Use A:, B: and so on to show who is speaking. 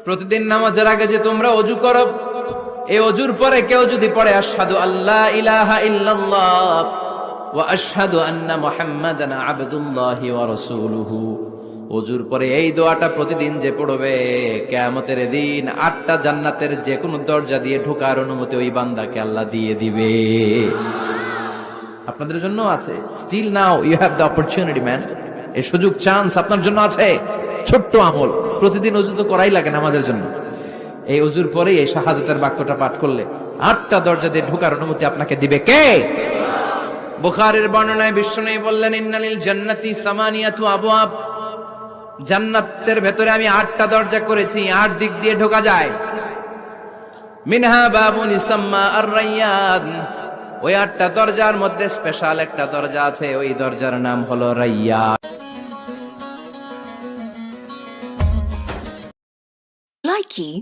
A: প্রতিদিন নামাজের আগে যে তোমরা ওযু করো, এই ওযুর পরে কেউ যদি পড়ে আশহাদু আল্লা ইলাহা ইল্লাল্লাহ ওয়া আশহাদু আন্না মুহাম্মাদান আবদুল্লাহি ওয়া রাসূলুহু, ওযুর পরে এই দোয়াটা প্রতিদিন যে পড়বে, কিয়ামতের দিন 8টা জান্নাতের যে কোনো দরজা দিয়ে ঢোকার অনুমতি ওই বান্দাকে আল্লাহ দিয়ে দিবে। আপনাদের জন্য আছে। Still now you have the opportunity man. এই সুযোগ, চান্স আপনার জন্য আছে। ছোট্ট আমল, প্রতিদিন ওযু তো করাই লাগে না আমাদের জন্য। এই ওযুর পরে এই শাহাদাতের বাক্যটা পাঠ করলে 8টা দরজা দিয়ে ঢোকার অনুমতি আপনাকে দিবে কে? বুখারীর বর্ণনায় বিশ্বনবী বললেন, ইন্নালিল জান্নাতি সামানিয়াতু আবওয়াব, জান্নাতের ভেতরে আমি 8টা দরজা করেছি, 8 দিক দিয়ে ঢোকা যায়। মিনহা বাবুন ইসাম্মা আর-রায়্যান, ওই 8টা দরজার মধ্যে স্পেশাল একটা দরজা আছে, ওই দরজার নাম হলো রায়্যান।
B: Likey